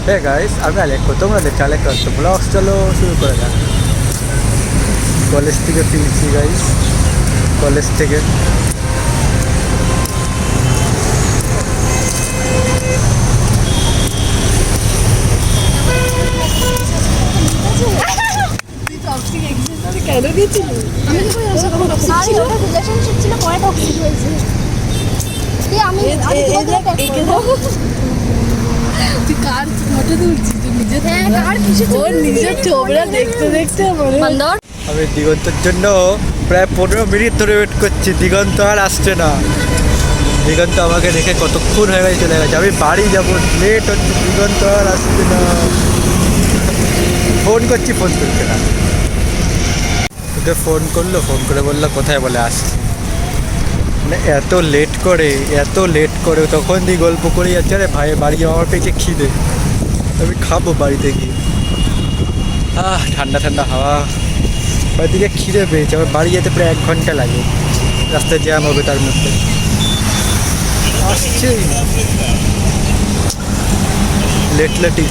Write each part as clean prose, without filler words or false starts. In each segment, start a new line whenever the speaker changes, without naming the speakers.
Hey guys, আমি আলেক্ষ, তোমরা দেখছো আলেক্ষ ব্লগস। চলো শুরু করে যাক। কলেজ থেকে ফিরছি গাইস, কলেজ থেকে।
কেন দিয়েছিল? আমি তো আশা করি টক্সিক ছিল।
ওটা রিলেশনশিপ ছিল, পরে টক্সিক হয়েছে। আমি
তুই কার ফটো তুলছিস? তুই নিজের
কার কিসে
ওর নিজের ছবিটা দেখতে দেখতে মনে হয়
আমি দিগন্তের জন্য প্রায় 15 মিনিট ধরে ওয়েট করছি। দিগন্ত আর আসছে না। দিগন্ত আমাকে রেখে কতক্ষণ হয়ে গেছে, চলে গেছে। আমি বাড়ি যাবো, লেট হচ্ছে, দিগন্ত আর আসছে না। ফোন করছি, ফোন করছে না। ওকে ফোন করলো, ফোন করে বললো কোথায়, বলে আসছি। মানে এত লেট করে তখন দিয়ে গল্প করে যাচ্ছে। আরে ভাই, বাড়ি যাওয়া আমার পেয়েছে খিদে, আমি খাবো বাড়িতে গিয়ে। ঠান্ডা ঠান্ডা হাওয়া, বাড়ি থেকে খিদে পেয়েছে। আমার বাড়ি যেতে প্রায় 1 ঘন্টা লাগে, রাস্তায় জ্যাম হবে, তার মধ্যে আসছেই না। লেটলেটি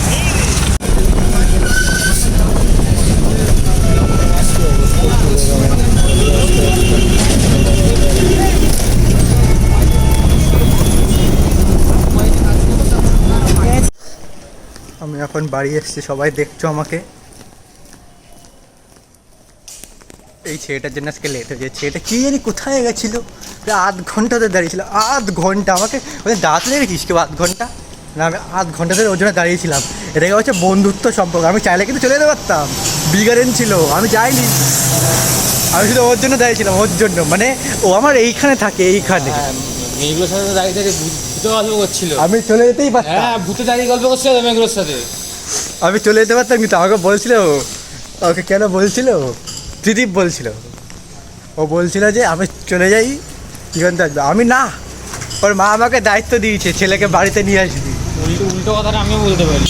আমি এখন বাড়ি এসেছি, সবাই দেখছো আমাকে। এই ছেলেটার জন্য আজকে লেট হয়েছে। ছেলেটা কি জানি কোথায় গেছিলো, প্রায় 8 ঘন্টাতে দাঁড়িয়েছিল। 8 ঘন্টা আমাকে দাঁত লেগেছিস কেউ? 8 ঘন্টা না, আমি 8 ঘন্টা ধরে ওর জন্য দাঁড়িয়েছিলাম। এটাকে হচ্ছে বন্ধুত্ব সম্পর্ক। আমি চাইলে কিন্তু চলে যেতে পারতাম, বিগারেন ছিল, আমি যাইনি। আমি শুধু ওর জন্য দাঁড়িয়েছিলাম, ওর জন্য। মানে ও আমার এইখানে থাকে, এইখানে।
মেয়েগুলোর সাথে দাঁড়িয়ে দাঁড়িয়ে ভূত গল্প করছিল।
আমি চলে যেতেই পারতাম।
হ্যাঁ, ভূতে দাঁড়িয়ে গল্প করছিল মেয়েগুলোর সাথে।
আমি চলে যেতে পারতাম, কিন্তু আমাকে বলছিল, ওকে কেন বলছিল, ত্রিদীপ বলছিল। ও বলছিল যে আমি চলে যাই, দিগন্ত আসবে। আমি না, ওর মা আমাকে দায়িত্ব দিয়েছে ছেলেকে বাড়িতে নিয়ে আসবি।
উল্টো কথাটা আমিও বলতে পারি।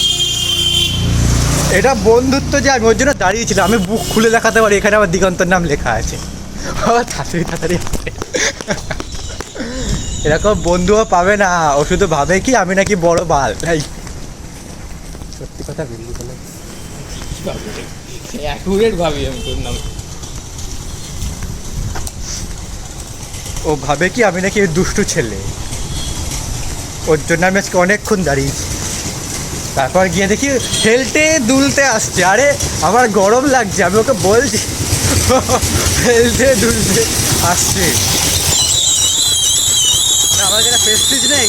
এটা বন্ধুত্ব যে আমি ওর জন্য দাঁড়িয়েছিলাম। আমি বুক খুলে দেখাতে পারি, এখানে আমার দিগন্তর নাম লেখা আছে। আমার তাড়াতাড়ি এরকম বন্ধুও পাবে না। ও শুধু ভাবে কি আমি নাকি বড় বাল। এই সত্যি কথা বললি বলে,
অ্যাকুরেট ভাবি আমি তোর নাম।
ও ভাবে কি আমি নাকি দুষ্টু ছেলে। ওর জন্য আমি আজকে অনেকক্ষণ দাঁড়িয়েছি। তারপর গিয়ে দেখি হেলতে দুলতে আসছে। আরে আমার গরম লাগছে, আমি ওকে বলছি, হেলতে দুলতে আসছে। আমার কাছে প্রেস্টিজ নেই।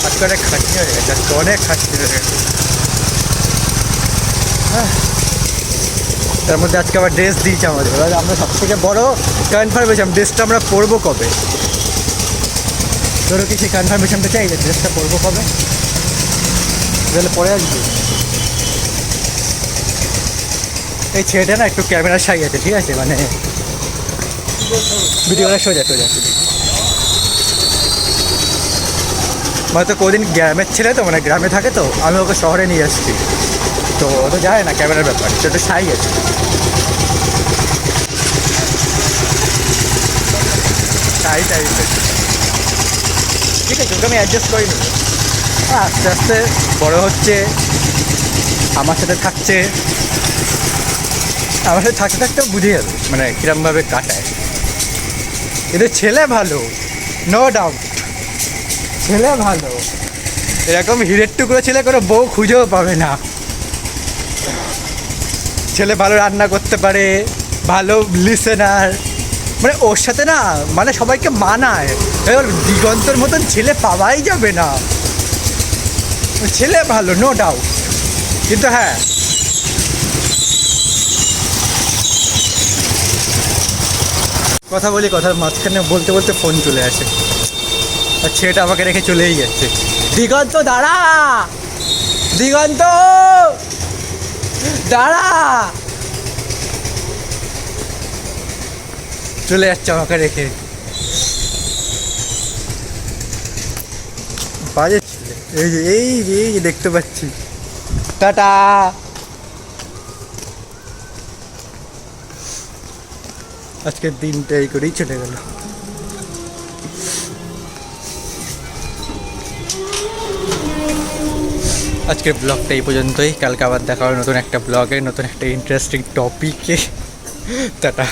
আজকে অনেক খাটনি হয়ে গেছে, আজকে অনেক খাটনি হয়ে গেছে। তার মধ্যে আজকে আবার ড্রেস দিয়েছে আমাদের। এবার আমরা সব থেকে বড় কনফার্মেশন, ড্রেসটা আমরা পরবো কবে। ধরো কি সেই কনফার্মেশনটা চাই যে ড্রেসটা পরবো কবে, তাহলে পরে আসবে। এই ছেলেটা না একটু ক্যামেরা সাই আছে, ঠিক আছে, মানে ভিডিওটা সোজা হয়তো কদিন গ্রামের ছেলে তো, মানে গ্রামে থাকে তো, আমি ওকে শহরে নিয়ে আসছি, তো ও তো জানে না ক্যামেরার ব্যাপার, তো একটু সাই আছে। তাই ঠিক আছে, ওকে আমি অ্যাডজাস্ট করে নেব। আস্তে আস্তে বড় হচ্ছে, আমার সাথে থাকছে, আমার সাথে থাকতে থাকতেও বুঝে যাবে মানে কীরমভাবে কাটায়। কিন্তু ছেলে ভালো, নো ডাউট, ছেলে ভালো। এরকম হিরের টুকরো ছেলে কোনো বউ খুঁজেও পাবে না। ছেলে ভালো রান্না করতে পারে, ভালো লিসেনার, মানে ওর সাথে না মানে সবাইকে মানায়। এবার দিগন্তর মতন ছেলে পাওয়াই যাবে না। ছেলে ভালো, নো ডাউট, কিন্তু হ্যাঁ কথা বলি, কথার মাঝখানে বলতে বলতে ফোন চলে আসে, আর ছেলেটা আমাকে রেখে চলেই যাচ্ছে। দিগন্ত দাঁড়া, দিগন্ত দাঁড়া, চলে যাচ্ছে আমাকে রেখে। বাজে ছেলে, এই যে দেখতে পাচ্ছি। টাটা। আজকের দিনটা এই করেই চলে গেল। আজকের ব্লগটা এই পর্যন্তই। কালকে আবার দেখা হবে নতুন একটা ব্লগে, নতুন একটা ইন্টারেস্টিং টপিকে। টাটা।